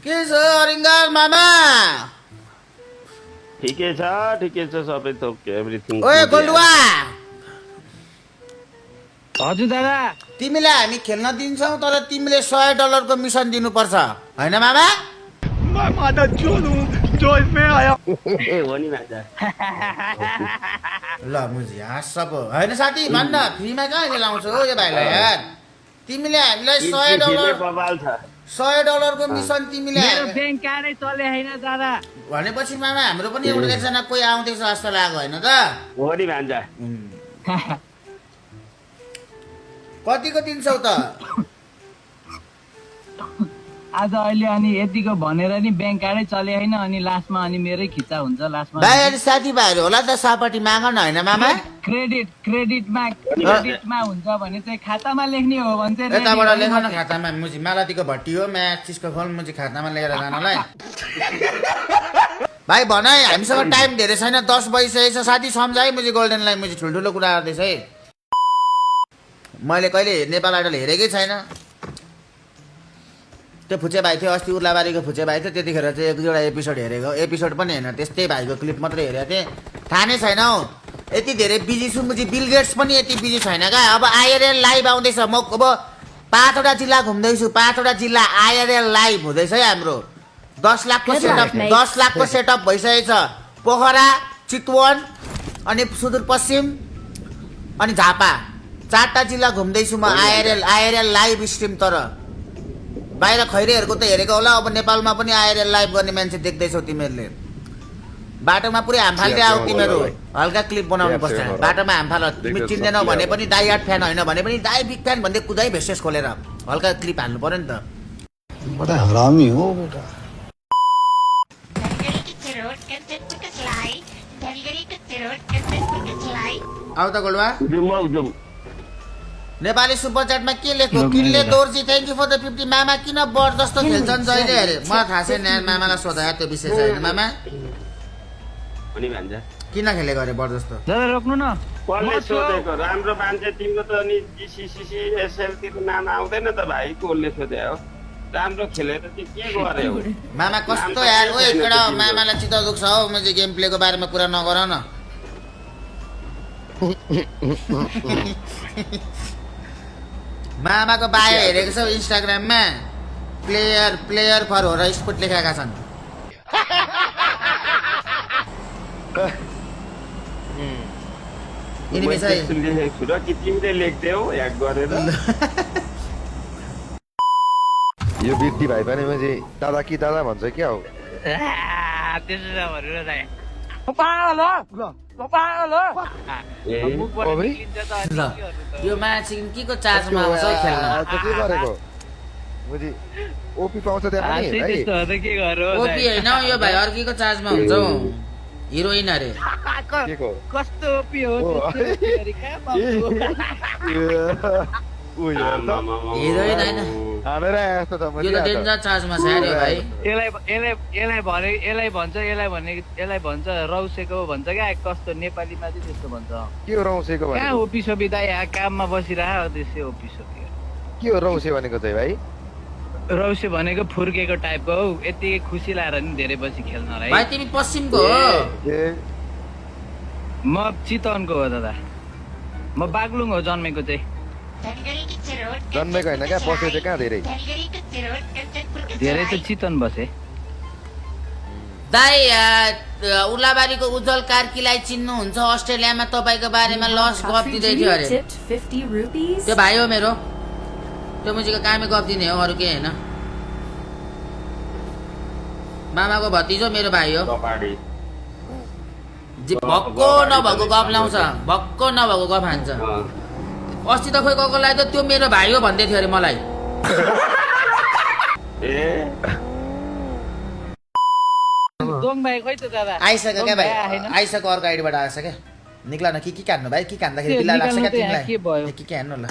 के छ अरिङ्गाल मामा? ठिकै छ सबै थोक एभ्रिथिङ। ओए गोलुवा, हजुर दादा। तिमीलाई हामी खेल्न दिन्छौँ तर तिमीले $100 को मिसन दिनुपर्छ होइन मामा? हो नि भान्जा। ल मुजी हाँस पो होइन साथी, भन्न फ्रीमा कहाँ लाउँछौ हो यो भाइलाई यार? तिमीले हामीलाई बबाल छ। $100 को मिसन तिमीले मेरो ब्याङ्क कार्डै चले होइन दादा। भनेपछि मामा हाम्रो पनि एकजना कोही आउँदैछ जस्तो लाग्यो होइन त? हो नि भान्जा। कतिको दिन्छौ त? आज अहिले अनि यतिको भनेर नि ब्याङ्क कार्डै चले होइन अनि लास्टमा अनि मेरै खिच्चा हुन्छ लास्टमा। भाइ अनि साथीभाइहरू होला त सापट्टि माग न होइन मामा? क्रेडिटमा हुन्छ भने चाहिँ खातामा लेख्ने हो भने चाहिँ यताबाट लेख न खातामा। मुजी मालातीको भट्टी हो, म्याच चिजको खोल, मुजी खातामा लिएर जानलाई। भाइ भन है, हामीसँग टाइम धेरै छैन, 10 बजिसकेको छ। साथी सम्झाइ मुजी गोल्डनलाई, मुजी ठुल्ठुलो कुरा गर्दैछ है। मैले कहिले नेपाल आइडल हेरेकै छैन। त्यो फुचे भाइ थियो अस्ति, उर्लाबारीको फुचे भाइ थियो, त्यतिखेर चाहिँ एक दुईवटा एपिसोड हेरेको। एपिसोड पनि होइन, त्यस्तै भाइको क्लिप मात्रै हेरेको थिएँ। थाहा नै छैन हौ, यति धेरै बिजी छु। मुजी बिल गेट्स पनि यति बिजी छैन क्या। अब आइआरएल लाइभ आउँदैछ, म अब 5वटा जिल्ला घुम्दैछु। 5वटा जिल्ला आइआरएल लाइभ हुँदैछ है हाम्रो। 10 लाखको सेटअप भइसकेको छ। पोखरा, चितवन अनि सुदूरपश्चिम अनि झापा, 4टा जिल्ला घुम्दैछु म। आइआरएल लाइभ स्ट्रिम। तर बाहिर खैरेहरूको त हेरेको होला, अब नेपालमा पनि आइआरएल लाइभ गर्ने मान्छे देख्दैछौ तिमीहरूले। बाटोमा पुरै हामफाल्दै आऊ तिमीहरू, हल्का क्लिप बनाउनु पर्छ। बाटोमा हामफाल तिमी चिन्दैनौ भने पनि, दाइ आर्ट फ्यान होइन भने पनि दाइ बिग फ्यान भन्दै कुदाइ भेसेस खोलेर हल्का क्लिप हाल्नु पर्यो नि त। बड़ा हरामी हो बेटा। आऊ त गोलुवा। जुम नेपाली सुपर च्याटमा के लेख्यो? Kinley Dorji thank you for the 50। मामा किन बर जस्तो खेल्छन् जहिले अरे? मलाई थाहा छैन यार, मामालाई सोधा त्यो विषय छैन। मामा हो नि भान्जा। किन खेलेको अरे बर जस्तो? दादा रोक्नु न। कसले सोधेको? राम्रो मान्छे तिम्रो त नि जिसिसिसी एसएलतिर नाम आउँदैन त भाइ, कसले सोधे हो? राम्रो खेलेर चाहिँ के गरे हो? मामा कस्तो यार? ओ एकटा मामालाई चित्त दुख्छ हौ, म चाहिँ गेम प्लेको बारेमा कुरा नगर न। मामाको बायो हेरेको छौ इन्स्टाग्राममा? प्लेयर फर हो र स्पुट लेखेका छन्। यिनीमै चाहिँ लेखेको छु र कि तिमीले लेख्दैौ ह्याक गरेर? यो बिर्ती भाइ पनि मैले दादा कि दादा भन्छ क्या हो। त्यसो नभन्नु दाइ। ल यो म्याच के को चार्जमा आउँछ खेल्न? के गरेको मुजी ओपी पाउँछ त्यहाँ पनि है? के गर्नु ओपी होइन यो भाइ, अर्कीको चार्जमा हुन्छ हौ। हिरोइन अरे। के को कस्तो ओपी हो हिरोइन होइन, हानेर यस्तो त यो त डेन्जर चार्जमा छ यार यो भाइ। यसलाई भन्छ रौसेको भन्छ क्या। कस्तो नेपालीमा चाहिँ त्यस्तो भन्छ। के हो रौसेको कहाँ भनेको? ओपी सोपी दाइ यहाँ काममा बसिरह त्यसै ओपी सोपी। के हो रौसे भनेको चाहिँ भाइ? रौसे भनेको फुर्केको टाइपको हौ। यति खुसी लागेर नि धेरै बसी खेल्न भाइ है। तिमी पश्चिमको हो? ए म चितवनको हो दादा। म बागलुङ हो जन्मेको चाहिँ। जन्मेको होइन क्या, बसेको चाहिँ कहाँ धेरै? धेरै त चितवन बसे। दाइ उर्लाबारीको उज्जवल कार्कीलाई चिन्नुहुन्छ? अस्ट्रेलियामा तपाईँको बारेमा लस गफ दिँदै थियो अरे। त्यो भाइ हो मेरो, त्यो मुजीको कामै गफ दिने हो, अरू केही होइन। मामाको भतिजो मेरो भाइ हो। भक्को नभएको गफ ल्याउँछ, भक्को नभएको गफ हान्छ। अस्ति त खोइ कसलाई त त्यो मेरो भाइ हो भन्दै थियो अरे मलाई। दोङ भाइ खोइ त दादा? आइसक्यो क्या भाइ, आइसक्यो। अर्को आइडीबाट आएछ क्या। निक्ला न, के हान्नु भाइ? के हान्दाखेरि बिल्ला लाग्छ क्या तिमीलाई? के भयो? के हान्नु ल?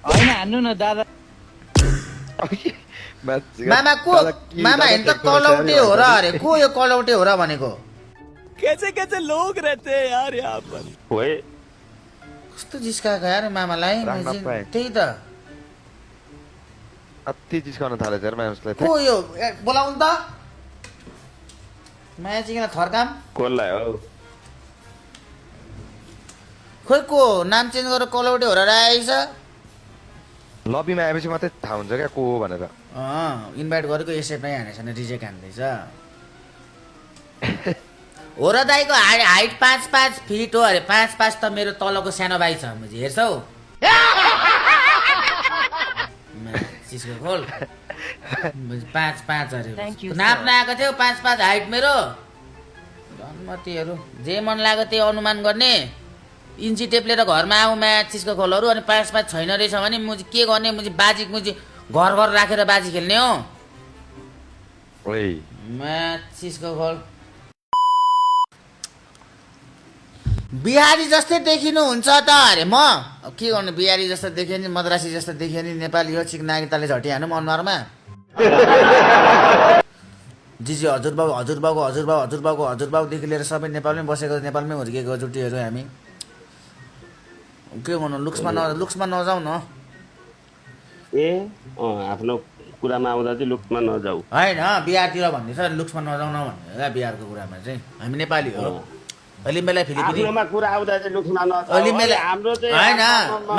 होइन हान्नु न दादा। मामा को? मामा हेर्नु त कलौटे हो र अरे। को यो कलौटे हो र भनेको? कैसे लोग रहते हैं यार यहाँ पर। होए कस्तो जिस्काएको यार मामालाई। राख्न पाए। त्यही त अति जिस्काउन थालेछ यार मायाउँसलाई को यो बोलाउनु त माया चिङलाई थर्काम कसलाई हो खोइ को नाम चेन्ज गरेर कलौटे हो र आइछ लबीमा आएपछि मात्रै थाहा हुन्छ क्या को हो भनेर इन्भाइट गरेको यसैमै हानेछ भने रिजेक्ट हान्दैछ हो र दाइको हाइट 5-5 फिट हो अरे 5-5 त मेरो तलको सानो भाइ छ मुझे हेर्छौ चिसको खोल 5-5 अरे नाप्न आएको थियो 5-5 हाइट मेरो जन्मतीहरू जे मन लाग्यो त्यही अनुमान गर्ने इन्ची टेप लिएर घरमा आऊ म्याचिसको खोलहरू अनि 5-5 छैन रहेछ भने मुझे के गर्ने मुझे बाजी मुझे घर घर राखेर बाजी खेल्ने हो म्याचिसको खोल बिहारी जस्तै देखिनुहुन्छ त अरे म के गर्नु बिहारी जस्तो देखियो नि मद्रासी जस्तो देखियो नि नेपाली हो चिकनागिताले झटिहाल्नु अनुहारमा जिजी हजुरबाउदेखि लिएर सबै नेपालमै बसेको नेपालमै हुर्किएको जुटीहरू हामी के भन्नु लुक्समा नजाऊ न आफ्नो कुरामा आउँदा चाहिँ लुक्समा नजाऊ होइन बिहारतिर भन्दैछ लुक्समा नजाऊ न भन्ने बिहारको कुरामा चाहिँ हामी नेपाली हो अलिम्बेलाई फिलिपिनी कुरा आउँदा चाहिँ लुक्समा नजाऊ अलिम्बेलाई हाम्रो चाहिँ होइन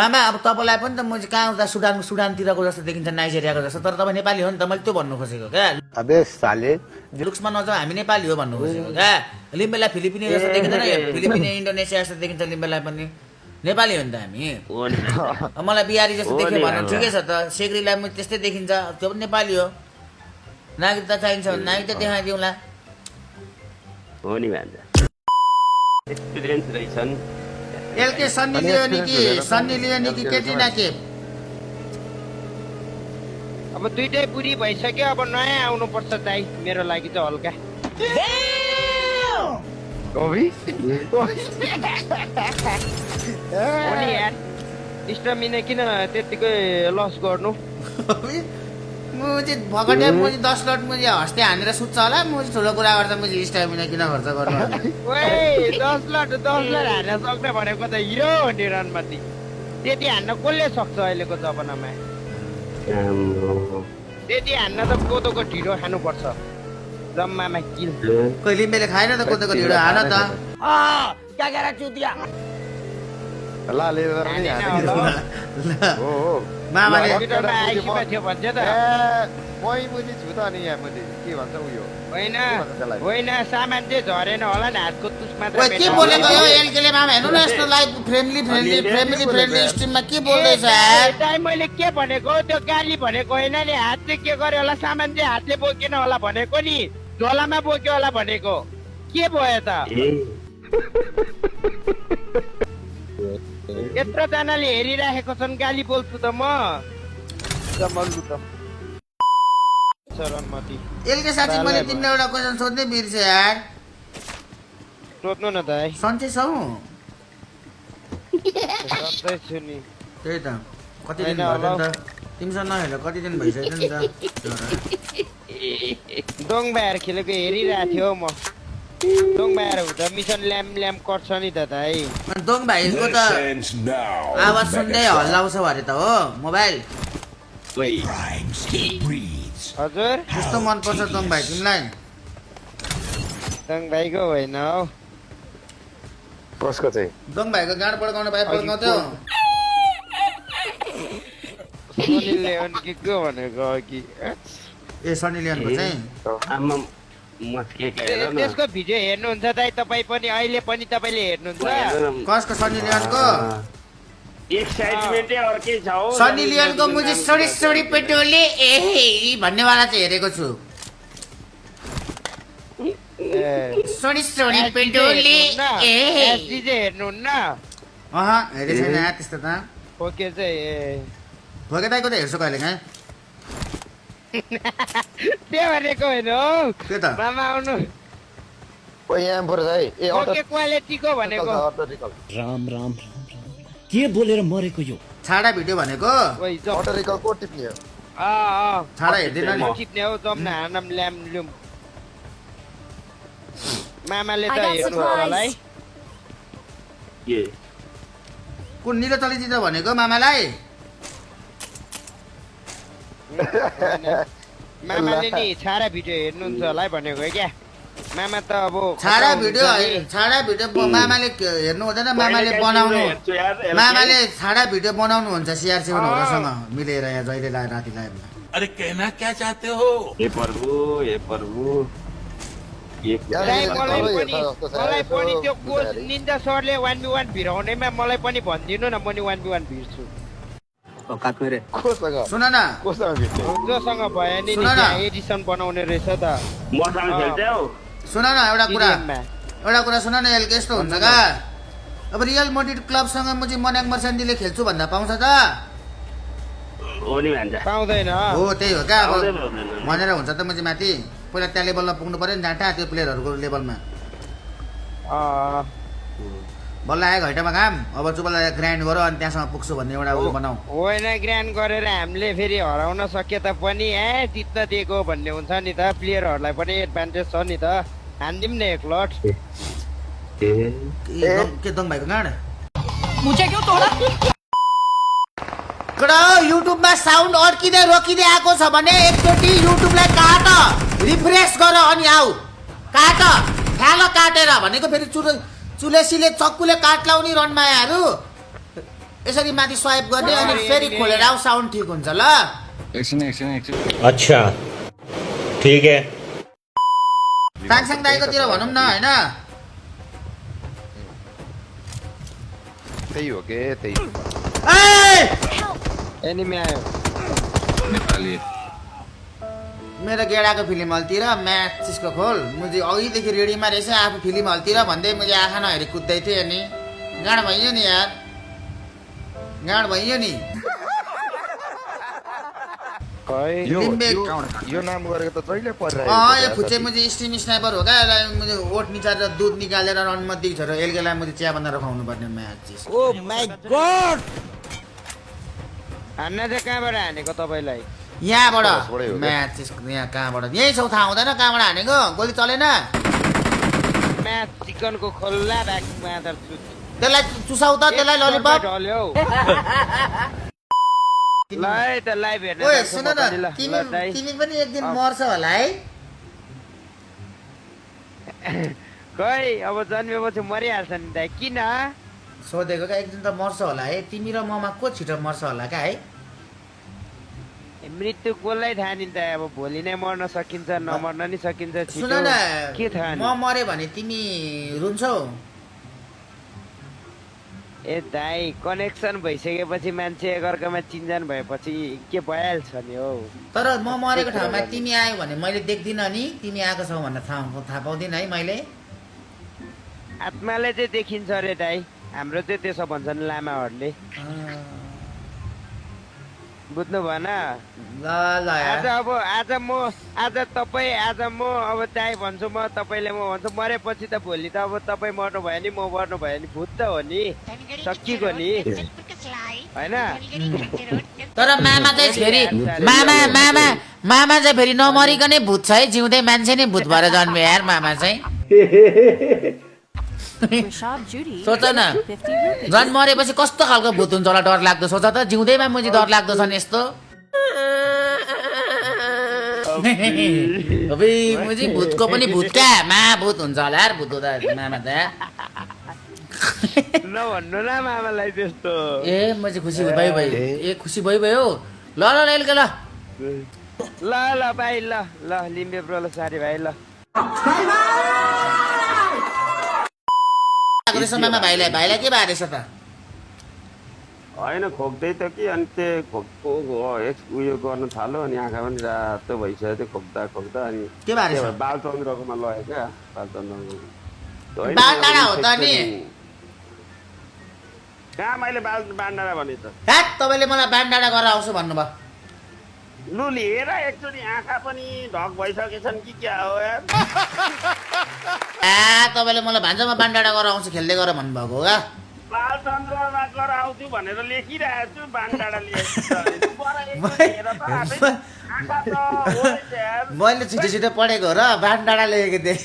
मामा अब तपाईँलाई पनि त म चाहिँ कहाँ आउँदा सुडानतिरको जस्तो देखिन्छ नाइजेरियाको जस्तो तर तपाईँ नेपाली हो नि त मैले त्यो भन्नु खोजेको क्या अबे साले लुक्समा नजाऊ हामी नेपाली हो भन्नु खोजेको क्या लिम्बेलाई फिलिपिनी जस्तो देखिँदैन फिलिपिनी इन्डोनेसिया जस्तो देखिन्छ लिम्बेलाई पनि नेपाली हो नि त हामी मलाई बिहारी जस्तो देख्यो भने ठिकै छ त सेग्रीलाई म त्यस्तै देखिन्छ त्यो पनि नेपाली हो नागरिकता चाहिन्छ भने नागरिकता देखाइदिउँला हो नि भन्छ एक्सपिरियन्स रहेछन् एलके सन्नी लियोनी कि केटिना के अब दुइटै बुढी भइसक्यो अब नयाँ आउनुपर्छ दाइ मेरो लागि चाहिँ हल्का स्टामिना किन त्यतिकै लस गर्नु मुझे भगटे मुझे 10 लट मुझे हस्ते हानेर सुत्छ होला मुझे ठुलो कुरा गर्दा मुझे स्टामिना किन खर्च गर्नु ओए 10 लट हान्न सक्ने भनेको त हिरो हो नि रनमती त्यति हान्न कसले सक्छ अहिलेको जमानामा त्यति हान्न त कोदोको ढिँडो खानुपर्छ जम्मामा किल कहिले मैले खाएन त कोदोको ढिँडो हान त क्या गरेर चुतिया मामाले होइन सामान चाहिँ झरेन होला नि हातको तुस मात्र के बोलेको यो एलकेले मामा हेर्नु न यस्तो लाइभ फ्रेन्डली स्ट्रिममा के बोल्दैछ मैले के भनेको त्यो गाली भनेको होइन नि हातले के गर्यो होला सामान चाहिँ हातले बोकेन होला भनेको नि झोलामा बोक्यो होला भनेको के भयो त यत्रो जनाले हेरिराखेको छन् गाली बोल्छु त म एलके साथी मैले तिमीलाई एउटा क्वेसन सोध्दै बिर्से यार सोध्नु न दाइ सन्चै छौ सन्चै छु नि त्यही त कति दिन भयो त तिमीसँग नहेर कति दिन भइसक्यो नि त दोङ भाइहरू खेलेको हेरिरहेको थियो म दोङ भाइहरू हुँदा मिसन ल्याम गर्छ नि त दाइ दोङ भाइको त आवाज सुन्दै हल्लाउँछ अरे त हो मोबाइल हजुर कस्तो मनपर्छ दोङ भाइ तिमीलाई दोङ भाइको होइन हौ कसको चाहिँ दोङ भाइको गाड पड्काउने भाइ पड्काउँथ्यो सोनी लेन कि के भनेको कि ए सनी लियोनको चाहिँ त्यसको भिडियो हेर्नुहुन्छ दाइ तपाईँ पनि अहिले पनि तपाईँले हेर्नुहुन्छ कसको सनी लियोनको एक्साइटमेन्टै अर्कै छ हो सनी लियोनको मुझे सोडी पेटोले ए भन्नेवाला चाहिँ हेरेको छु सोडी पेटोले ए एसडी चाहिँ हेर्नुहुन्न हेरे छैन त्यस्तो त ओके चाहिँ भोगे दाइको त हेर्छु कहिले काहीँ त्यो भनेको होइन हौ के त मामा आउनु ओके क्वालिटीको भनेको राम के बोलेर मरेको यो छाडा भिडियो भनेको छाडा हेर्दैन नि टिप्ने हौ जम्न हानम ल्याम लुम मामाले त हेर्नु होला है कुन निलो चलचित्र भनेको मामालाई मामाले नि छाडा भिडियो हेर्नुहुन्छ होला है भनेको है क्या मामा त अब छाडा भिडियो मामाले हेर्नु हुँदैन मामाले बनाउनु हेर्छु यार, यसलाई। मामाले छाडा भिडियो बनाउनु हुन्छ सिआरसी हुनेहरूसँग मिलेर यहाँ जहिले राति लाइभमा अरे कहना क्या चाहते हो? हे प्रभु एक यार, दाइ, यार, मलाई यार, पनि यार, मलाई पनि त्यो यार, निन्जा सरले 1v1 भिराउनेमा मलाई पनि भनिदिनु न म नि 1v1 भिड्छु कोसँग सुन न कोसँग भेट्ने जोसँग भयो नि सुन न। त्यहाँ एडिसन बनाउने रहेछ त मसँग खेल्छौ सुन न TDM-मा। एउटा कुरा सुन न यसले यस्तो हुन्छ का अब रियल मोडिड क्लबसँग म चाहिँ मनाङ मर्सान्डीले खेल्छु भन्दा पाउँछ त हो नि भन्छ पाउँदैन हो त्यही हो क्या अब पाउँदैन, पाउँदैन। भनेर हुन्छ त म चाहिँ माथि पहिला त्यहाँ लेभलमा पुग्नु पऱ्यो नि जाँटा त्यो प्लेयरहरूको लेभलमा अँ, बल्ल आयो घैटामा काम अब चुपलाई ग्रान्ड गर अनि त्यहाँसम्म पुग्छु भन्ने एउटा उयो बनाऊ होइन ग्रान्ड गरेर हामीले फेरि हराउन सके तापनि जित्न दिएको भन्ने हुन्छ नि त प्लेयरहरूलाई पनि एडभान्टेज छ नि त हान्दिउँ न एक लट के दङ भाइको गाँड मुझे क्यों तोड़ा? कडा युट्युबमा साउन्ड अड्किँदै रोकिँदै आएको छ भने एकचोटि युट्युबलाई काट रिफ्रेस गर अनि आऊ काट फ्याल काटेर भनेको फेरि चुलेसीले चक्कुले काट लाउने रनमायाहरू यसरी माथि स्वाइप गर्ने अनि फेरि खोलेर आऊ साउन्ड ठिक हुन्छ ल अच्छा ठीक है ताङसाङ दाइकोतिर भनौँ न होइन त्यही हो के त्यही हो। एनिमी आयो मेरो गेडाको फिल्म हलतिर म्याच चिसको खोल मुझे अघिदेखि रेडीमा रहेछ आफू फिल्म हलतिर भन्दै मैले आँखा नहेरी कुद्दै थिएँ अनि गाँड भइयो नि यार गाँड भइयो नि खै यो लिम्बे- यो नाम गरेको त जहिले परिरहेको यो खुच्चे मुझे स्ट्रिम स्नाइपर हो क्या यसलाई मुझे ओट निचारेर दुध निकालेर रनमध्ये छोडेर एल्केलाई मुझे चिया बनाएर खुवाउनु पर्ने म्याच चिज ओ माय गॉड! हान्न चाहिँ कहाँबाट हानेको तपाईँलाई यहाँबाट बसबाटै हो क्या? म्याच चिज यहाँ कहाँबाट यहीँ छौ थाहा हुँदैन कहाँबाट हानेको गोली चलेन म्याच चिकनको खोल्ला ब्याग मादर त्यसलाई चुसाउ त त्यसलाई ललिपप ढल्यो ल है त लाइभ हेर्न ओए जान्छु सुन म न पनि, ल दाइ। तिमी पनि एक दिन मर्छ होला है खै अब जन्मेपछि मरिहाल्छ नि दाइ किन सोधेको क्या एक दिन त मर्छ होला है तिमी र ममा को छिटो मर्छ होला क्या है मृत्यु कसलाई थाहा नि त अब भोलि नै मर्न सकिन्छ नमर्न नि सकिन्छ सुन छिटो न के थाहा नि म मरे भने तिमी रुन्छौ ए दाइ कनेक्सन भइसकेपछि मान्छे एकअर्कामा चिन्जान भएपछि के भइहाल्छ नि हौ तर म मरेको ठाउँमा तिमी आयो भने मैले देख्दिनँ नि तिमी आएको छौ भनेर थाहा पाउँदिनँ है मैले आत्माले चाहिँ देखिन्छ अरे दाइ हाम्रो चाहिँ त्यसो भन्छन् लामाहरूले बुझ्नु भएन ल ल यार। आज म अब दाइ भन्छु म तपाईँले म भन्छु मरेपछि त भोलि त अब तपाईँ मर्नु भयो नि म मर्नु भयो नि भूत त हो नि सकिएको नि होइन तर मामा चाहिँ फेरि मामा चाहिँ फेरि नमरिकनै भूत छ है जिउँदै मान्छे नै भूत भएर जन्मे यार मामा चाहिँ सोच न झन् मरेपछि कस्तो खालको भूत हुन्छ होला डर लाग्दो सोच त जिउँदैमा मुझे डर लाग्दो छ नि यस्तो अबे मुझे भूतको पनि भूत क्या महाभूत हुन्छ होला यार भूत हुँदा मामा त नभन्नु न मामालाई त्यस्तो ए म चाहिँ खुसी भयो खुसी भयो ल ल ल ल ल ल भाइ ल ल लिम्बे ब्रो ल सारी भाइ ल मामा भाइलाई के भएर रहेछ त होइन खोक्दै त कि अनि त्यो खोक्को उयो गर्न थाल्यो अनि आँखा पनि रातो भइसक्यो त्यो खोक्दा अनि के भएर रहेछ बालचन्द्रकोमा लग्यो क्या बालचन्द्रको बाल डाँडा हो त नि कहाँ मैले बालडाँडा भने त ह्याट तपाईँले मलाई बान डाँडा गरेर आउँछु भन्नुभयो लु लिएर एकचोटि आँखा पनि ढक भइसकेछन् कि क्या हो यार तपाईँले मलाई भान्जामा बान डाँडा गरेर आउँछु खेल्दै गर भन्नुभएको हो क्या बालचन्द्रमा गएर आउँछु भनेर लेखिरहेको छु बानडाँडा लिएर मैले छिटो छिटो पढेको हो र बान डाँडा लेखेको थिएँ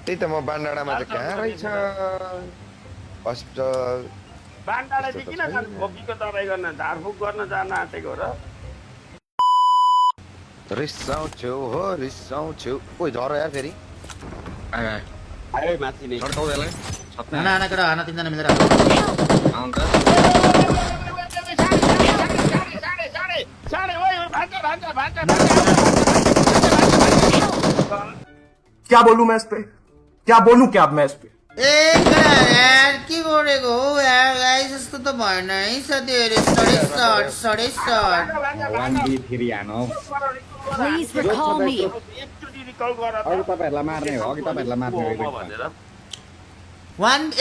त्यही त म बानडाँडामा त कहाँ रहेछ हस्पिटल बान्डालाई किन जानु खोपीको दबाई गर्न झारफुक गर्न जान आँटेको र रिसाउँछु हो रिसाउँछु ओइ झर यार फेरि आयो माथि नै आना आना केटा आना तिनजना मिलेर साढे ओइ भान्जा क्या बोलूं मैं इस पे क्या बोलूं क्या अब मैं इस पे ए केटा यार के गरेको हो यार गाइस जस्तो त भएन है साथीहरु सडे सर्ट Please recall me. एकचोटि रिकल गर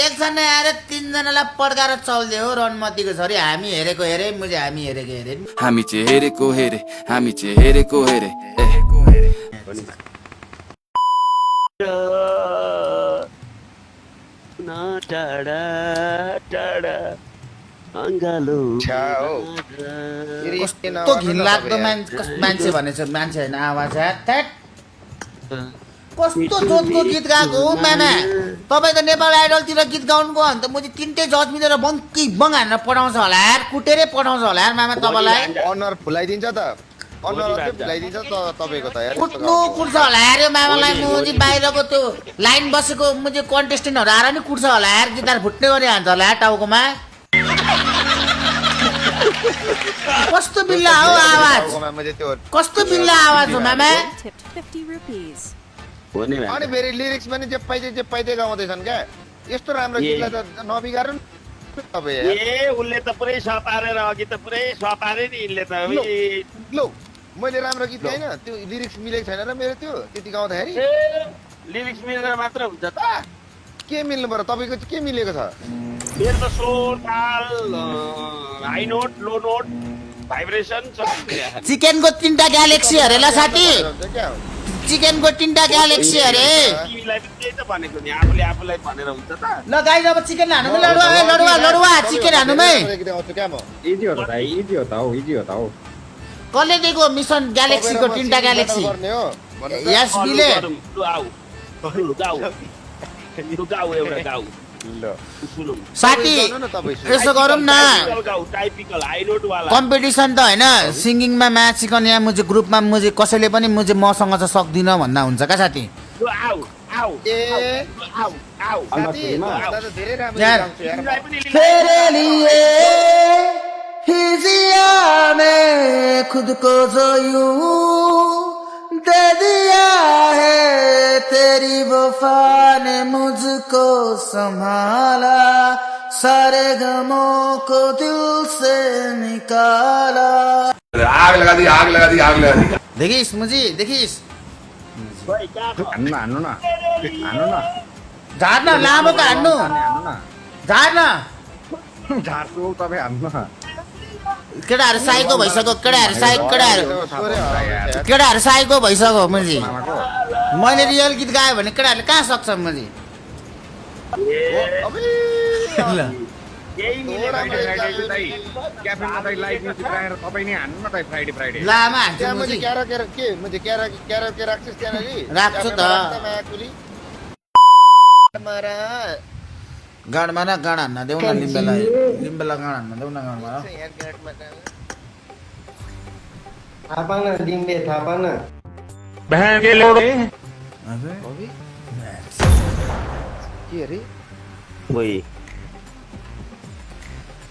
एकजना आएर तीनजनालाई पड्काएर चल्दियो हो रणमतीको छोरी हामी हेरेको हेरे मुझे हामी हेरेको हेरे हामी चाहिँ हेरेको हेरे हामी चाहिँ हेरेको हेरे टाढा टाढा अङ्गालो कस्तो घिनलाग्दो मान्छे भनेछ मान्छे होइन आवाज थ्याट कस्तो जोतको गीत गाएको हो मामा तपाईँ त नेपाल आइडलतिर गीत गाउनुको अन्त म चाहिँ तिनटै जज मिलेर बङ्की बङ हानेर पठाउँछ होला यार कुटेरै पठाउँछ होला यार मामा तपाईँलाई अनुहार फुलाइदिन्छ त अनुहार चाहिँ फुलाइदिन्छ त तपाईँको त यार कुट्छ होला यार यो मामालाई म चाहिँ बाहिरको त्यो लाइन बसेको म चाहिँ कन्टेस्टेन्टहरू आएर नि कुट्छ होला यार गिटार फुट्ने गरी हान्छ होला यार टाउकोमा कस्तो बिल्ला हो आवाज कस्तो बिल्ला आवाज हो मामा Tipped 50 rupees. अनि फेरि लिरिक्स पनि जे पाइदै गाउँदैछन् क्या यस्तो राम्रो गीतलाई त नबिगार्नु तपाईँ ए उसले त पुरै सपारेर अघि त पुरै सपारे नि यसले त लो मैले राम्रो गीत गाइन त्यो लिरिक्स मिलेको छैन र मेरो त्यो त्यति गाउँदाखेरि लिरिक्स मिलेर मात्र हुन्छ त के मिल्नु पर्यो तपाईँको चाहिँ के मिलेको छ मेरो त स्वर ताल हाई नोट लो नोट भाइब्रेसन सब चिकनको 3टा ग्यालेक्सी अरे ल साथी चिकनको 3टा ग्यालेक्सी अरे तिमीलाई पनि त्यही त भनेको नि आफूले आफूलाई भनेर हुन्छ त ल गाइस अब चिकन हान्नु लडुवा लडुवा चिकन हान्नुमै कसले दिएको मिसन ग्यालेक्सीको 3टा ग्यालेक्सी यस बिले गाउ एउटा गाउ साथी यसो गरौँ न टाइपिकल हाई नोट वाला कम्पिटिसन त होइन सिङ्गिङमा म्याच चिकन यहाँ मुझे ग्रुपमा मुझे कसैले पनि मुझे मसँग चाहिँ सक्दिनँ भन्दा हुन्छ क्या साथी आउ आउ ए आउ आउ साथी दादा त धेरै राम्रो यार गाउँछ यार तेरे लिए हिजिया में खुद को जो यूं दे दिया है तेरी वफा ने मुझको संभाला सारे गमों को दिल से निकाला आग लगा दी देखिस मुझी देखिस झार्न लामोको हान्नु झार्न केटाहरू साइको भइसक्यो केटाहरू साइको भइसक्यो मुजी मैले रियल गीत गाएँ भने केटाहरूले कहाँ सक्छ मुजी लामा हान्छु मुजी राख्छु त गाडमा न गाड हान्न देऊ न लिम्बेलाई गाड हान्न देऊ न गाडमा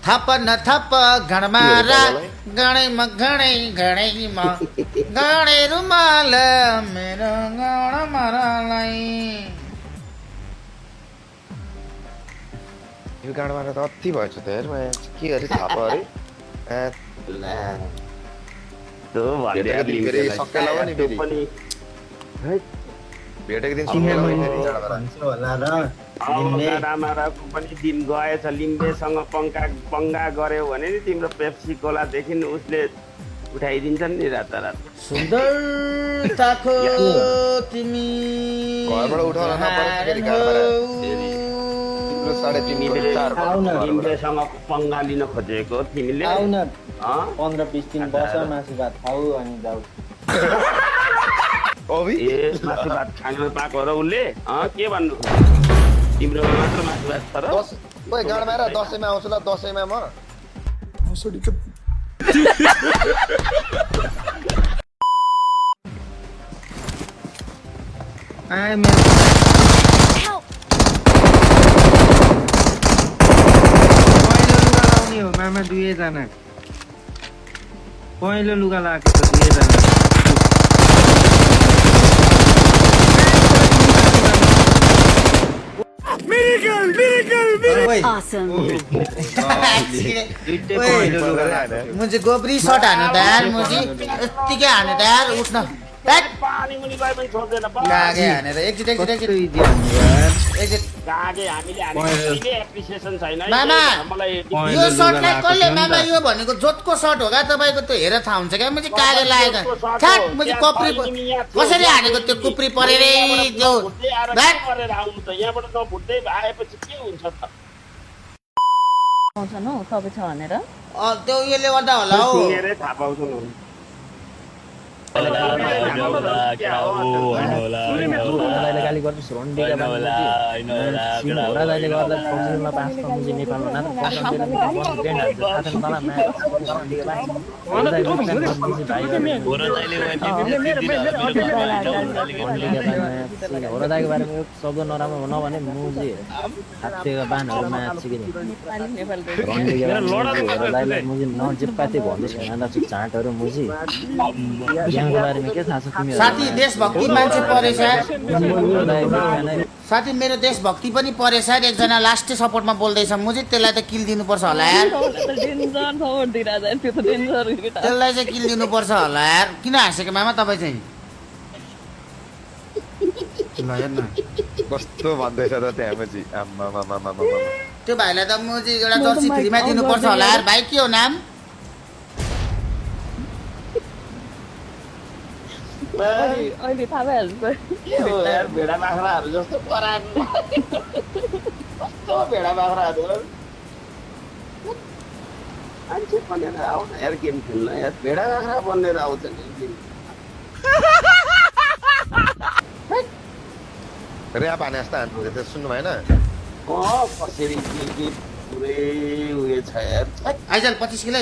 थप न थप घडमा गणैमा घडैमा गडे रुमाल मेरो गड मरलाई यो गाडमा त अति भएछ त यार के अरे थाहा अरे भेटेको दिन पनि दिन गएछ लिम्बेसँग पङ्गा गऱ्यौ भने नि तिम्रो पेप्सी कोलादेखि उसले उठाइदिन्छन् नि रातारात सुन्दरताको तिमी घरबाट उठाउन नपर्छ फेरि लिम्बेसँग पङ्गा लिन खोजेको तिमीले 15-20 दिन बस मासु भात खाऊ अनि जाऊ ए मासु भात खान पाएको र उसले के भन्नु तिम्रोमा मात्र मासु भात छ र ओइ गाडमा र दसैँमा आउँछु ल दसैँमा म आए मेरो Help! पहिलो लुगा लाउने हो मामा दुईजना पहिलो लुगा लगाएको छ दुईजना ओइ Awesome. दुईटै पहिलो लुगा लगाएको मुझे गोबरी शॉट हान्नु त यार मुझे यत्तिकै हान्नु त यार उठ्न पानी मुनि गए पनि छोड्दैन कागे हानेर एकजिट कस्तो इजी हान्नु यार एकजिट कागे हामीले हानेको एप्रिसिएसन छैन है। मामा मलाई यो शटलाई कसले मामा यो भनेको जोतको शट हो क्या तपाईँको त्यो हेरेर थाहा हुन्छ क्या मुझे कागे लागेको छ्याट मुझे कप्री कसरी हानेको त्यो कुप्री परेर त्यो ब्याट गरेर आउनु त यहाँबाट नभुट्दै आएपछि के हुन्छ त आउँछ न तपाईँ छ भनेर त्यो उयोले गर्दा होला हौ पुगेरै थाहा पाउँछु न गाली गर्नुहोस् रन्डीका दाइले गर्दा फौजीमा पास मुझे नेपालमा होरा दाइको बारेमा एक शब्द नराम्रो नभने मुझे हात्तीको बानहरूमा दाइलाई मुझे नजिप्पाते भन्दै छैन झाँटहरू मुझी यहाँको बारेमा के थाहा छ तिमीहरू साथी देशभक्ति मान्छे परेछ साथी मेरो देशभक्ति पनि परेछ एकजना लास्टै सपोर्टमा बोल्दैछ मुझे त्यसलाई त किल दिनुपर्छ होला यार त्यसलाई चाहिँ किल दिनुपर्छ होला यार किन हाँसेको मामा तपाईँ चाहिँ ल हेर्न कस्तो भन्दैछ त त्यहाँ मुजी आम्मा त्यो भाइलाई त मुझे एउटा जर्सी फ्रीमा दिनुपर्छ होला यार भाइ के हो नाम अहिले थाहा भइहाल्छ भेडा बाख्राहरू जस्तो परानु कस्तो भेडा बाख्राहरू मान्छे बनेर आऊ न यार गेम खेल्न यार भेडा बाख्रा बनेर आउँछ नि गेम ऱ्याप हाने जस्तो हान्नु त्यो सुन्नु भएन कसरी के पुरै उयो छ यार आइजल 25 किलो